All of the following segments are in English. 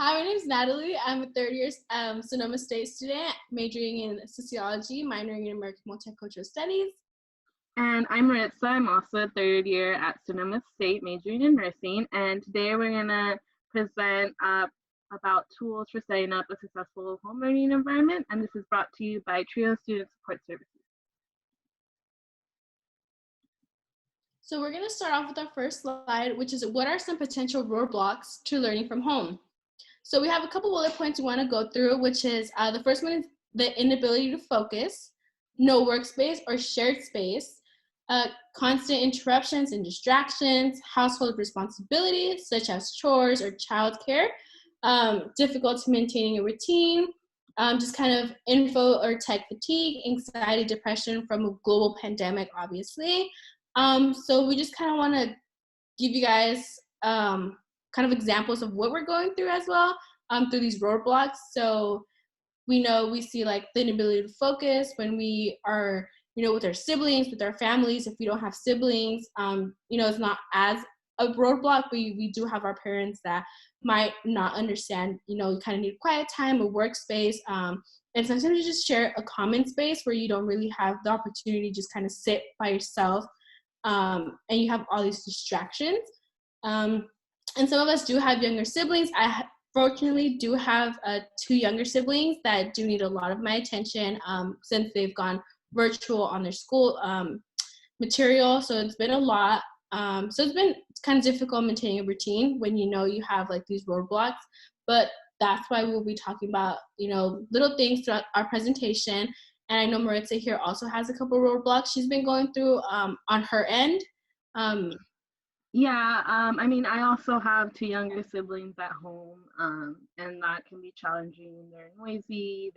Hi, my name is Natalie. I'm a third year Sonoma State student, majoring in sociology, minoring in American Multicultural Studies. And I'm Maritza. I'm also a third year at Sonoma State, majoring in nursing. And today we're going to present about tools for setting up a successful home learning environment. And this is brought to you by TRIO Student Support Services. So we're going to start off with our first slide, which is what are some potential roadblocks to learning from home? So we have a couple bullet points we want to go through, which is the first one is the inability to focus, no workspace or shared space, constant interruptions and distractions, household responsibilities such as chores or childcare, difficulty maintaining a routine, just kind of info or tech fatigue, anxiety, depression from a global pandemic, obviously. So we just kind of want to give you guys kind of examples of what we're going through as well through these roadblocks. So we see like the inability to focus when we are, with our siblings, with our families. If we don't have siblings, it's not as a roadblock, but we do have our parents that might not understand, you kind of need quiet time, a workspace, and sometimes you just share a common space where you don't really have the opportunity to just kind of sit by yourself, and you have all these distractions. And some of us do have younger siblings. I fortunately do have 2 younger siblings that do need a lot of my attention since they've gone virtual on their school material. So it's been a lot. So it's been kind of difficult maintaining a routine when you have like these roadblocks. But that's why we'll be talking about, little things throughout our presentation. And I know Maritza here also has a couple roadblocks she's been going through on her end. I also have 2 younger siblings at home, and that can be challenging. They're noisy.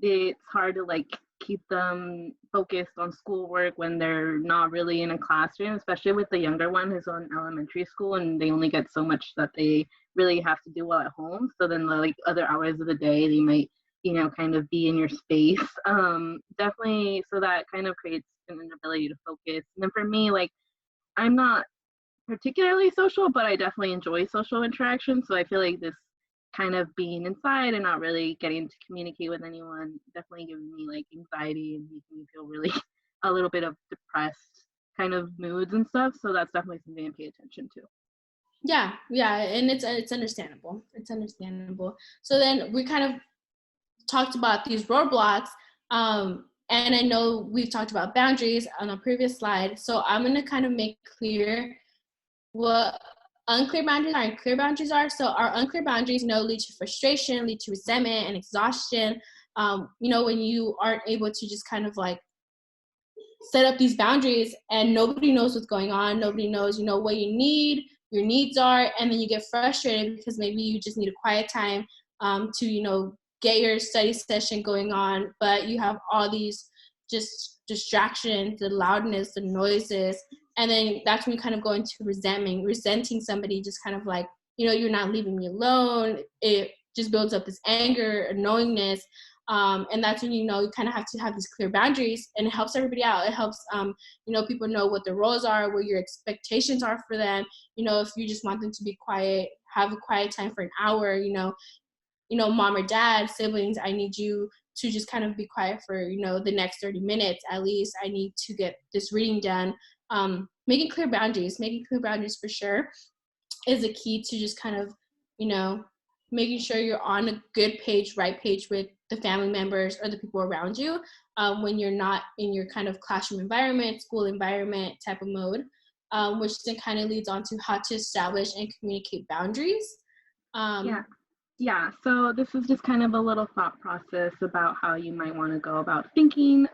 It's hard to like keep them focused on schoolwork when they're not really in a classroom, especially with the younger one who's on elementary school, and they only get so much that they really have to do well at home. So then the like other hours of the day, they might, kind of be in your space. Definitely. So that kind of creates an inability to focus. And then for me, like, I'm not particularly social, but I definitely enjoy social interaction. So I feel like this kind of being inside and not really getting to communicate with anyone definitely gives me like anxiety and making me feel really a little bit of depressed kind of moods and stuff. So that's definitely something to pay attention to. Yeah, and it's understandable. It's understandable. So then we kind of talked about these roadblocks, and I know we've talked about boundaries on a previous slide. So I'm going to kind of make clear what unclear boundaries are and clear boundaries are. So our unclear boundaries, lead to frustration, lead to resentment and exhaustion. When you aren't able to just kind of like set up these boundaries and nobody knows what's going on. Nobody knows, what you need, your needs are, and then you get frustrated because maybe you just need a quiet time to, get your study session going on, but you have all these just distractions, the loudness, the noises, and then that's when you kind of go into resenting somebody, just kind of like, you're not leaving me alone. It just builds up this anger, knowingness, and that's when you kind of have to have these clear boundaries, and it helps everybody out. It helps people know what their roles are, what your expectations are for them. If you just want them to be quiet, have a quiet time for an hour, mom or dad, siblings, I need you to just kind of be quiet for, the next 30 minutes at least. I need to get this reading done. Making clear boundaries for sure is a key to just kind of, making sure you're on a good page, right page with the family members or the people around you when you're not in your kind of classroom environment, school environment type of mode, which then kind of leads on to how to establish and communicate boundaries. So this is just kind of a little thought process about how you might want to go about thinking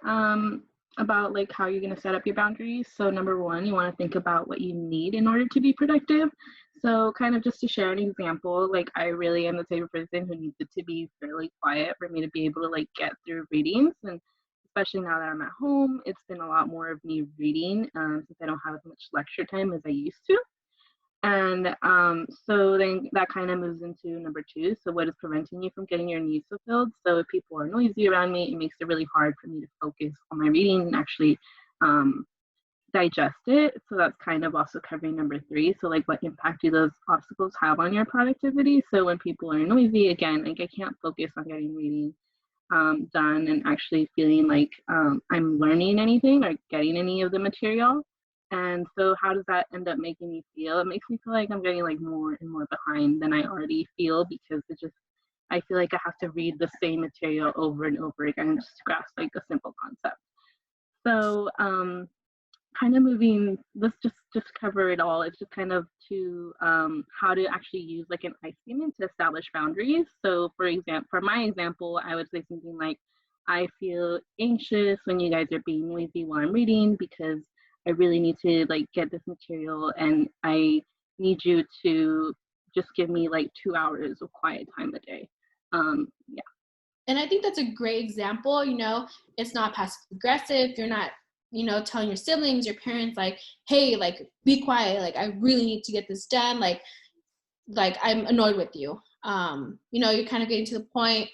about like how you're going to set up your boundaries. So number 1, you want to think about what you need in order to be productive. So kind of just to share an example, like I really am the type of person who needs it to be fairly quiet for me to be able to like get through readings. And especially now that I'm at home, it's been a lot more of me reading since I don't have as much lecture time as I used to. And so then that kind of moves into number 2. So what is preventing you from getting your needs fulfilled? So if people are noisy around me, it makes it really hard for me to focus on my reading and actually digest it. So that's kind of also covering number 3. So like what impact do those obstacles have on your productivity? So when people are noisy, again, like I can't focus on getting reading done and actually feeling like I'm learning anything or getting any of the material. And so how does that end up making me feel? It makes me feel like I'm getting like more and more behind than I already feel, because it just, I feel like I have to read the same material over and over again just to grasp like a simple concept. So kind of moving, let's just cover it all. It's just kind of to how to actually use like an I statement to establish boundaries. So for my example, I would say something like, I feel anxious when you guys are being noisy while I'm reading, because I really need to like get this material, and I need you to just give me like 2 hours of quiet time a day. Yeah. And I think that's a great example. It's not passive aggressive. You're not, telling your siblings, your parents, like, hey, like, be quiet. Like, I really need to get this done. Like I'm annoyed with you. You're kind of getting to the point,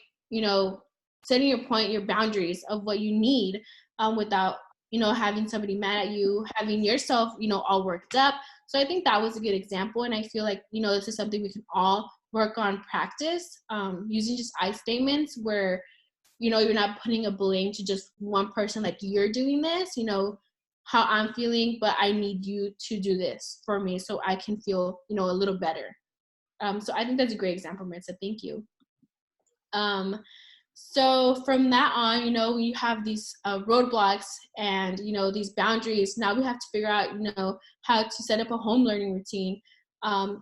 setting your point, your boundaries of what you need, without, having somebody mad at you, having yourself, all worked up. So I think that was a good example. And I feel like, this is something we can all work on practice, using just I statements where, you're not putting a blame to just one person, like you're doing this, how I'm feeling, but I need you to do this for me so I can feel, a little better. So I think that's a great example, Maritza. Thank you. So from that on, we have these roadblocks and, these boundaries. Now we have to figure out, how to set up a home learning routine.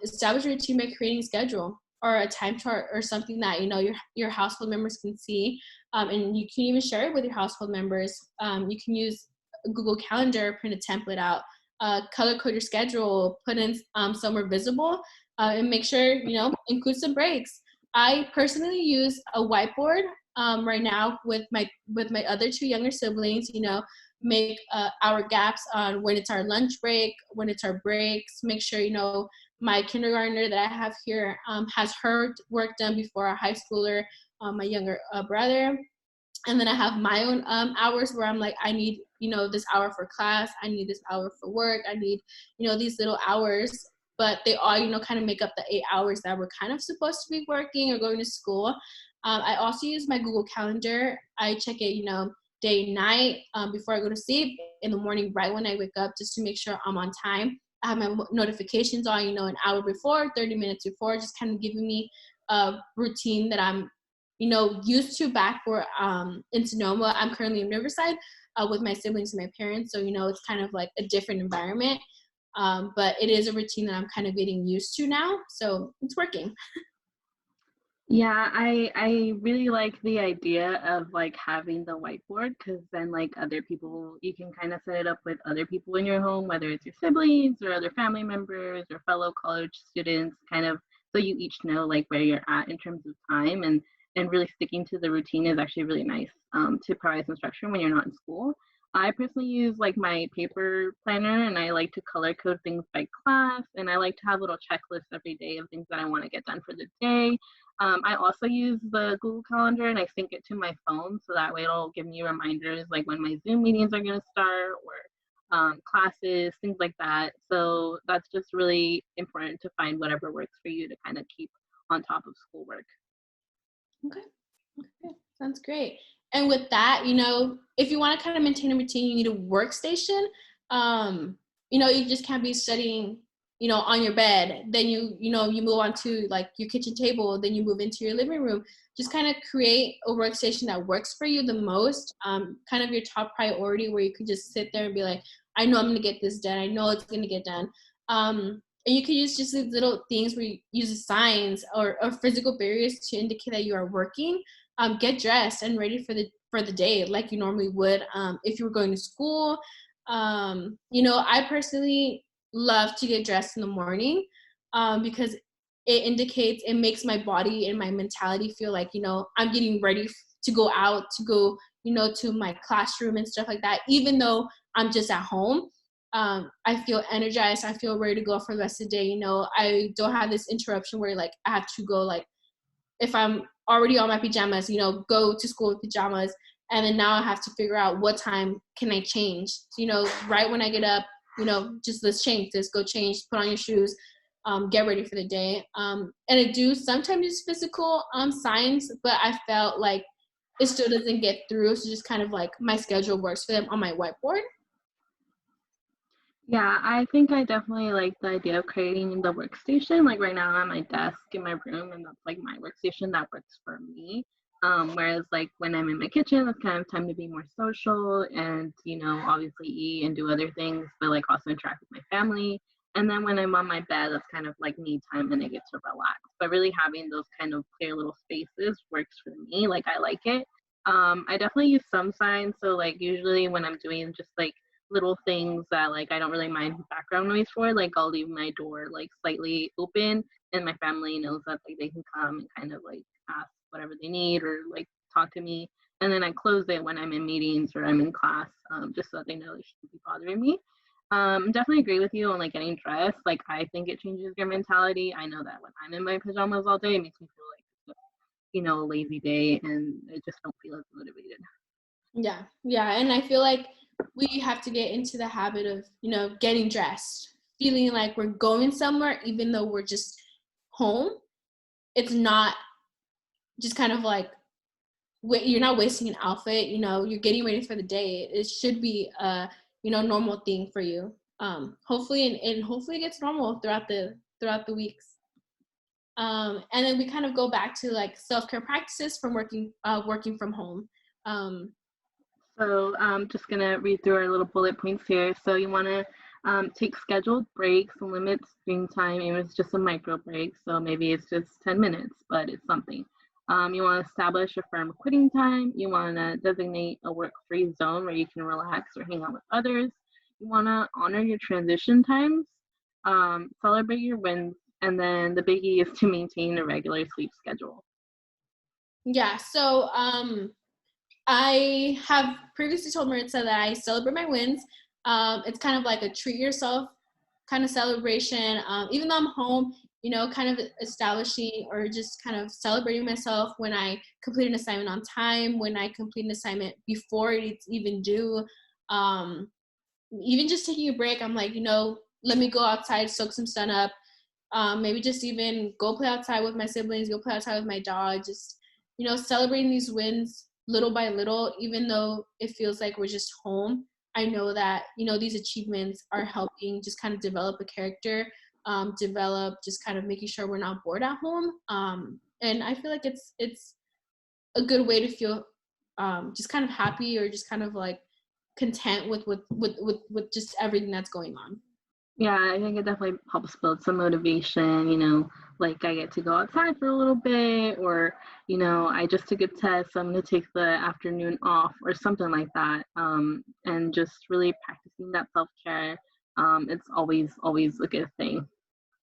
Establish a routine by creating a schedule or a time chart or something that, your household members can see. And you can even share it with your household members. You can use a Google Calendar, print a template out, color code your schedule, put in somewhere visible, and make sure, include some breaks. I personally use a whiteboard right now with my other 2 younger siblings, make our gaps on when it's our lunch break, when it's our breaks, make sure, my kindergartner that I have here has her work done before our high schooler, my younger brother. And then I have my own hours where I'm like, I need, this hour for class. I need this hour for work. I need, these little hours. But they all, kind of make up the 8 hours that we're kind of supposed to be working or going to school. I also use my Google Calendar. I check it, day, night, before I go to sleep, in the morning, right when I wake up, just to make sure I'm on time. I have my notifications on, an hour before, 30 minutes before, just kind of giving me a routine that I'm, used to back where in Sonoma. I'm currently in Riverside with my siblings and my parents. So, it's kind of like a different environment. But it is a routine that I'm kind of getting used to now. So it's working. Yeah, I really like the idea of like having the whiteboard, because then like other people, you can kind of set it up with other people in your home, whether it's your siblings or other family members or fellow college students, kind of, so you each know like where you're at in terms of time, and really sticking to the routine is actually really nice to provide some structure when you're not in school. I personally use like my paper planner, and I like to color code things by class, and I like to have little checklists every day of things that I want to get done for the day. I also use the Google Calendar, and I sync it to my phone, so that way it'll give me reminders like when my Zoom meetings are going to start, or classes, things like that. So that's just really important to find whatever works for you to kind of keep on top of schoolwork. Okay. Sounds great. And with that, if you want to kind of maintain a routine, you need a workstation. You just can't be studying, on your bed. Then you move on to like your kitchen table. Then you move into your living room. Just kind of create a workstation that works for you the most. Kind of your top priority, where you could just sit there and be like, I know I'm going to get this done. I know it's going to get done. And you can use just these little things where you use signs or physical barriers to indicate that you are working. Get dressed and ready for the day like you normally would if you were going to school. I personally love to get dressed in the morning because it makes my body and my mentality feel like, I'm getting ready to go out, to go, to my classroom and stuff like that, even though I'm just at home. I feel energized. I feel ready to go for the rest of the day. I don't have this interruption where like I have to go, like if I'm already on my pajamas, go to school with pajamas And then now I have to figure out what time can I change. So, right when I get up, just let's change, let's go change, put on your shoes, get ready for the day. And I do sometimes use physical signs, but I felt like it still doesn't get through. So just kind of like my schedule works for them on my whiteboard. Yeah, I think I definitely like the idea of creating the workstation. Like right now, I'm at my desk in my room, and that's like my workstation that works for me. Whereas like when I'm in my kitchen, it's kind of time to be more social and obviously eat and do other things, but like also interact with my family. And then when I'm on my bed, that's kind of like me time and I get to relax. But really having those kind of clear little spaces works for me. Like I like it. I definitely use some signs. So like usually when I'm doing just like little things that like I don't really mind background noise for. Like I'll leave my door like slightly open and my family knows that like they can come and kind of like ask whatever they need or like talk to me. And then I close it when I'm in meetings or I'm in class, just so that they know they shouldn't be bothering me. Definitely agree with you on like getting dressed. Like I think it changes your mentality. I know that when I'm in my pajamas all day, it makes me feel like it's a lazy day and I just don't feel as motivated. Yeah, and I feel like we have to get into the habit of, getting dressed, feeling like we're going somewhere, even though we're just home. It's not just kind of like, you're not wasting an outfit, you're getting ready for the day. It should be a, normal thing for you. Hopefully, and hopefully it gets normal throughout the weeks. And then we kind of go back to like self-care practices from working from home. So I'm just going to read through our little bullet points here. So you want to take scheduled breaks and limit screen time. Even if it's just a micro break. So maybe it's just 10 minutes, but it's something. You want to establish a firm quitting time. You want to designate a work-free zone where you can relax or hang out with others. You want to honor your transition times, celebrate your wins, and then the biggie is to maintain a regular sleep schedule. Yeah, so I have previously told Maritza that I celebrate my wins. It's kind of like a treat yourself kind of celebration. Even though I'm home, kind of establishing or just kind of celebrating myself when I complete an assignment on time, when I complete an assignment before it's even due. Even just taking a break, I'm like, let me go outside, soak some sun up. Maybe just even go play outside with my siblings, go play outside with my dog, just, celebrating these wins little by little, even though it feels like we're just home. I know that, these achievements are helping just kind of develop a character, develop just kind of making sure we're not bored at home. And I feel like it's a good way to feel just kind of happy or just kind of like content with just everything that's going on. Yeah, I think it definitely helps build some motivation, like I get to go outside for a little bit, or, I just took a test, so I'm going to take the afternoon off, or something like that. And just really practicing that self-care, it's always a good thing.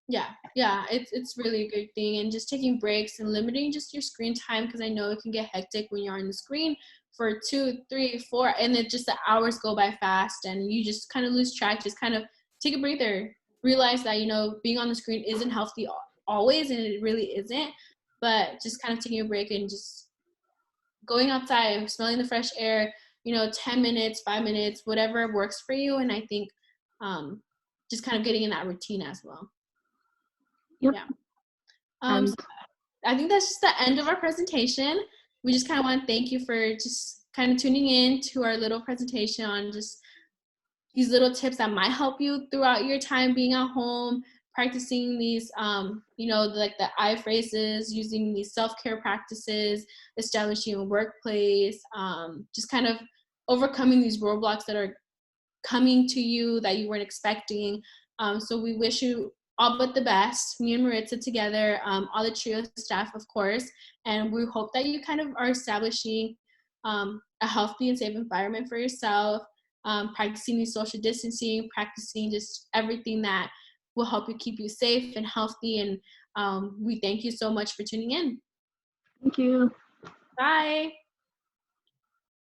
Yeah, it's really a good thing, and just taking breaks and limiting just your screen time, because I know it can get hectic when you're on the screen for 2, 3, 4, and then just the hours go by fast, and you just kind of lose track. Just kind of take a breather, realize that being on the screen isn't healthy always, and it really isn't. But just kind of taking a break and just going outside, smelling the fresh air, 10 minutes, 5 minutes, whatever works for you. And I think just kind of getting in that routine as well. Yep. Yeah. So And I think that's just the end of our presentation. We just kind of want to thank you for just kind of tuning in to our little presentation on just these little tips that might help you throughout your time being at home, practicing these, like the I phrases, using these self-care practices, establishing a workplace, just kind of overcoming these roadblocks that are coming to you that you weren't expecting. So we wish you all but the best, me and Maritza together, all the TRIO staff, of course, and we hope that you kind of are establishing a healthy and safe environment for yourself, practicing these social distancing, practicing just everything that will help you keep you safe and healthy. And we thank you so much for tuning in. thank you. Bye.